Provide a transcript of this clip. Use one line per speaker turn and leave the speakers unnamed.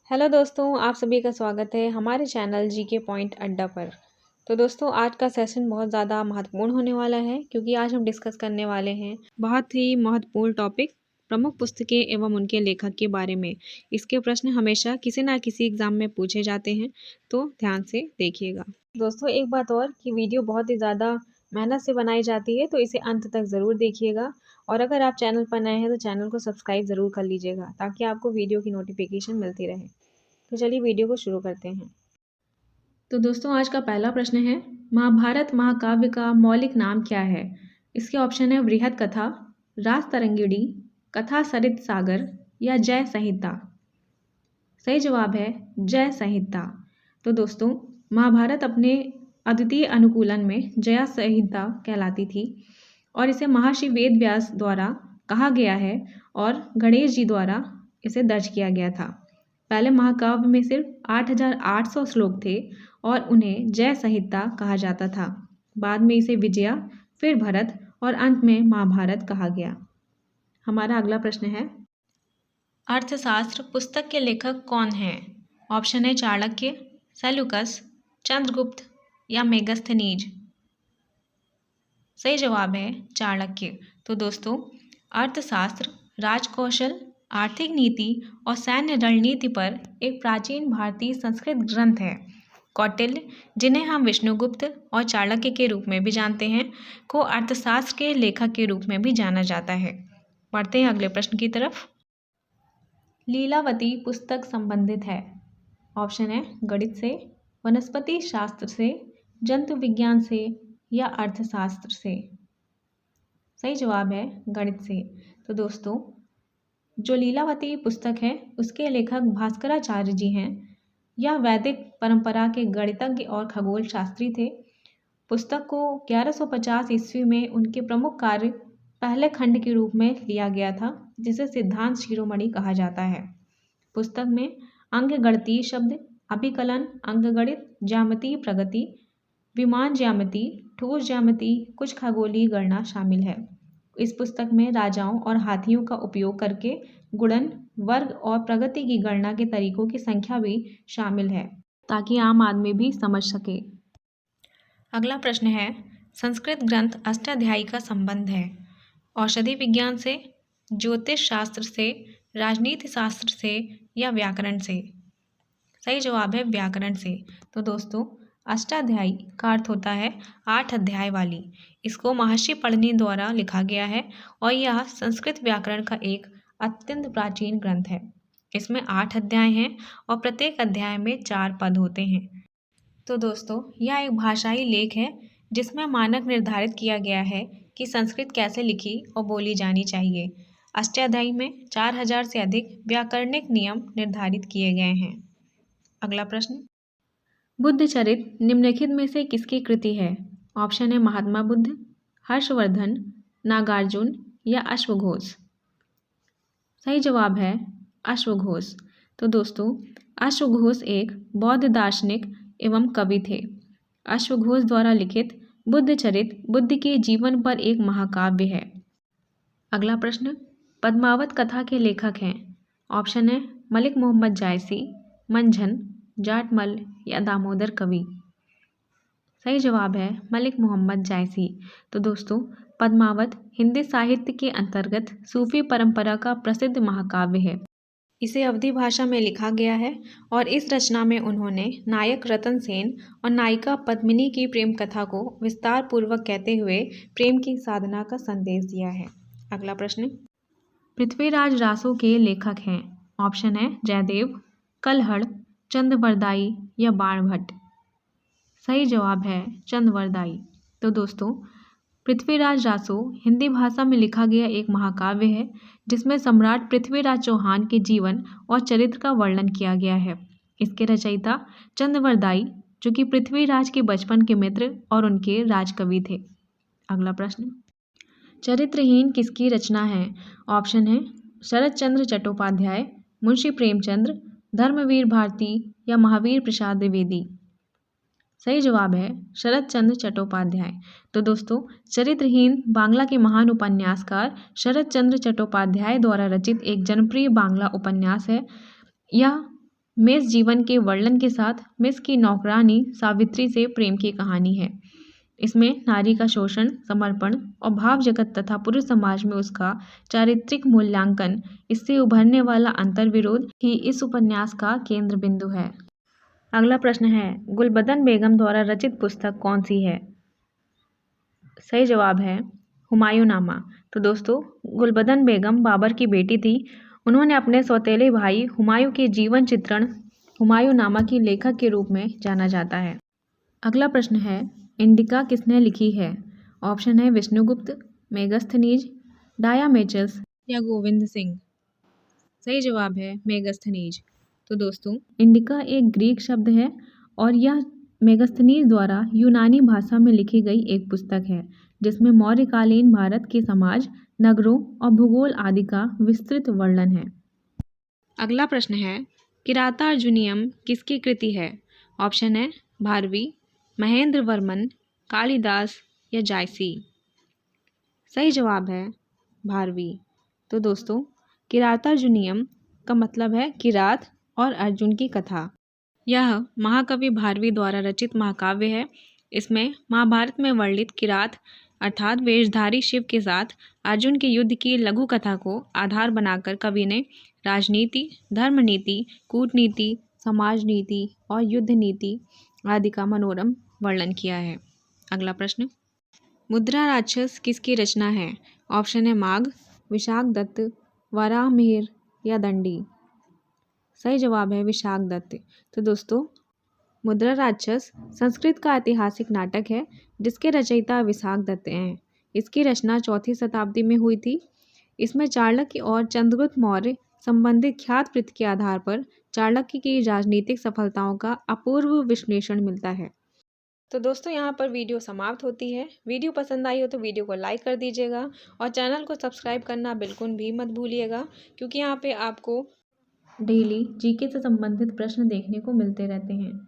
Hello दोस्तों, आप सभी का स्वागत है हमारे चैनल जीके पॉइंट अड्डा पर। तो दोस्तों, आज का सेशन बहुत ज़्यादा महत्वपूर्ण होने वाला है क्योंकि आज हम डिस्कस करने वाले हैं बहुत ही महत्वपूर्ण टॉपिक प्रमुख पुस्तकें एवं उनके लेखक के बारे में। इसके प्रश्न हमेशा किसी ना किसी एग्ज़ाम में पूछे जाते हैं, तो ध्यान से देखिएगा। दोस्तों, एक बात और कि वीडियो बहुत ही ज़्यादा मेहनत से बनाई जाती है, तो इसे अंत तक ज़रूर देखिएगा। और अगर आप चैनल पर नए हैं तो चैनल को सब्सक्राइब ज़रूर कर लीजिएगा ताकि आपको वीडियो की नोटिफिकेशन मिलती रहे। तो चलिए वीडियो को शुरू करते हैं। तो दोस्तों, आज का पहला प्रश्न है, महाभारत महाकाव्य का मौलिक नाम क्या है? इसके ऑप्शन है बृहद कथा, रास तरंगिणी, कथा सरित सागर या जय संहिता। सही जवाब है जय संहिता। तो दोस्तों, महाभारत अपने अद्वितीय अनुकूलन में जया संहिता कहलाती थी और इसे महर्षि वेद व्यास द्वारा कहा गया है और गणेश जी द्वारा इसे दर्ज किया गया था। पहले महाकाव्य में सिर्फ 8,800 श्लोक थे और उन्हें जय संहिता कहा जाता था। बाद में इसे विजया, फिर भरत और अंत में महाभारत कहा गया। हमारा अगला प्रश्न है, अर्थशास्त्र पुस्तक के लेखक कौन हैं? ऑप्शन है चाणक्य, सेल्यूकस, चंद्रगुप्त या मेगस्थनीज। सही जवाब है चाणक्य। तो दोस्तों, अर्थशास्त्र राजकौशल, आर्थिक नीति और सैन्य रणनीति पर एक प्राचीन भारतीय संस्कृत ग्रंथ है। कौटिल्य, जिन्हें हम विष्णुगुप्त और चाणक्य के रूप में भी जानते हैं, को अर्थशास्त्र के लेखक के रूप में भी जाना जाता है। बढ़ते हैं अगले प्रश्न की तरफ। लीलावती पुस्तक संबंधित है। ऑप्शन है गणित से, वनस्पति शास्त्र से, जंतु विज्ञान से या अर्थशास्त्र से। सही जवाब है गणित से। तो दोस्तों, जो लीलावती पुस्तक है उसके लेखक भास्कराचार्य जी हैं। यह वैदिक परंपरा के गणितज्ञ और खगोल शास्त्री थे। पुस्तक को 1150 ईस्वी में उनके प्रमुख कार्य पहले खंड के रूप में लिया गया था, जिसे सिद्धांत शिरोमणि कहा जाता है। पुस्तक में अंकगणितीय शब्द, अभिकलन, अंकगणित, ज्यामितीय प्रगति, विमान ज्यामिति, ठोस ज्यामिति, कुछ खगोलीय गणना शामिल है। इस पुस्तक में राजाओं और हाथियों का उपयोग करके गुणन, वर्ग और प्रगति की गणना के तरीकों की संख्या भी शामिल है ताकि आम आदमी भी समझ सके। अगला प्रश्न है, संस्कृत ग्रंथ अष्टाध्यायी का संबंध है। औषधि विज्ञान से, ज्योतिष शास्त्र से, राजनीति शास्त्र से या व्याकरण से। सही जवाब है व्याकरण से। तो दोस्तों, अष्टाध्यायी का अर्थ होता है 8 अध्याय वाली। इसको महर्षि पढ़नी द्वारा लिखा गया है और यह संस्कृत व्याकरण का एक अत्यंत प्राचीन ग्रंथ है। इसमें 8 अध्याय हैं और प्रत्येक अध्याय में 4 पद होते हैं। तो दोस्तों, यह एक भाषाई लेख है जिसमें मानक निर्धारित किया गया है कि संस्कृत कैसे लिखी और बोली जानी चाहिए। अष्टाध्यायी में 4000 से अधिक व्याकरणिक नियम निर्धारित किए गए हैं। अगला प्रश्न, बुद्ध चरित निम्नलिखित में से किसकी कृति है? ऑप्शन है महात्मा बुद्ध, हर्षवर्धन, नागार्जुन या अश्वघोष। सही जवाब है अश्वघोष। तो दोस्तों, अश्वघोष एक बौद्ध दार्शनिक एवं कवि थे। अश्वघोष द्वारा लिखित बुद्ध चरित बुद्ध के जीवन पर एक महाकाव्य है। अगला प्रश्न, पद्मावत कथा के लेखक हैं। ऑप्शन है मलिक मोहम्मद जायसी, मंझन, जाटमल या दामोदर कवि। सही जवाब है मलिक मोहम्मद जायसी। तो दोस्तों, पद्मावत हिंदी साहित्य के अंतर्गत सूफी परंपरा का प्रसिद्ध महाकाव्य है। इसे अवधी भाषा में लिखा गया है और इस रचना में उन्होंने नायक रतन सेन और नायिका पद्मिनी की प्रेम कथा को विस्तार पूर्वक कहते हुए प्रेम की साधना का संदेश दिया है। अगला प्रश्न, पृथ्वीराज रासो के लेखक हैं। ऑप्शन है जयदेव, कलहड़, चंद्रवरदाई या बाणभट्ट। सही जवाब है चंद्रवरदाई। तो दोस्तों, पृथ्वीराज रासो हिंदी भाषा में लिखा गया एक महाकाव्य है जिसमें सम्राट पृथ्वीराज चौहान के जीवन और चरित्र का वर्णन किया गया है। इसके रचयिता चंद्रवरदाई, जो कि पृथ्वीराज के बचपन के मित्र और उनके राजकवि थे। अगला प्रश्न, चरित्रहीन किसकी रचना है? ऑप्शन है शरत चंद्र चट्टोपाध्याय, मुंशी प्रेमचंद्र, धर्मवीर भारती या महावीर प्रसाद द्विवेदी। सही जवाब है शरत चंद्र चट्टोपाध्याय। तो दोस्तों, चरित्रहीन बांग्ला के महान उपन्यासकार शरत चंद्र चट्टोपाध्याय द्वारा रचित एक जनप्रिय बांग्ला उपन्यास है। यह मेष जीवन के वर्णन के साथ मेष की नौकरानी सावित्री से प्रेम की कहानी है। इसमें नारी का शोषण, समर्पण और भाव जगत तथा पुरुष समाज में उसका चारित्रिक मूल्यांकन, इससे उभरने वाला अंतर्विरोध ही इस उपन्यास का केंद्र बिंदु है। अगला प्रश्न है, गुलबदन बेगम द्वारा रचित पुस्तक कौन सी है? सही जवाब है हुमायूंनामा। तो दोस्तों, गुलबदन बेगम बाबर की बेटी थी। उन्होंने अपने सौतेले भाई हुमायूं के जीवन चित्रण हुमायूंनामा की लेखक के रूप में जाना जाता है। अगला प्रश्न है, इंडिका किसने लिखी है? ऑप्शन है विष्णुगुप्त, मेगस्थनीज, डायामेचस या गोविंद सिंह। सही जवाब है मेगस्थनीज। तो दोस्तों, इंडिका एक ग्रीक शब्द है और यह मेगस्थनीज द्वारा यूनानी भाषा में लिखी गई एक पुस्तक है जिसमें मौर्यकालीन भारत के समाज, नगरों और भूगोल आदि का विस्तृत वर्णन है। अगला प्रश्न है, किरातार्जुनीयम किसकी कृति है? ऑप्शन है भारवी, महेंद्र वर्मन, कालिदास या जायसी। सही जवाब है भारवी। तो दोस्तों, किरातार्जुनीयम का मतलब है किरात और अर्जुन की कथा। यह महाकवि भारवी द्वारा रचित महाकाव्य है। इसमें महाभारत में वर्णित किरात अर्थात वेशधारी शिव के साथ अर्जुन के युद्ध की लघु कथा को आधार बनाकर कवि ने राजनीति, धर्मनीति, कूटनीति, समाज नीति और युद्ध नीति आदि का मनोरम वर्णन किया है। अगला प्रश्न, मुद्रा राक्षस किसकी रचना है? ऑप्शन है माघ, विशाख दत्त, वराहमिहिर या दंडी। सही जवाब है विशाख दत्त। तो दोस्तों, मुद्रा राक्षस संस्कृत का ऐतिहासिक नाटक है जिसके रचयिता विशाख दत्त हैं। इसकी रचना 4वीं शताब्दी में हुई थी। इसमें चाणक्य और चंद्रगुप्त मौर्य संबंधित ख्यात कृत के आधार पर चाणक्य की राजनीतिक सफलताओं का अपूर्व विश्लेषण मिलता है। तो दोस्तों, यहाँ पर वीडियो समाप्त होती है। वीडियो पसंद आई हो तो वीडियो को लाइक कर दीजिएगा और चैनल को सब्सक्राइब करना बिल्कुल भी मत भूलिएगा, क्योंकि यहाँ पे आपको डेली जीके से संबंधित प्रश्न देखने को मिलते रहते हैं।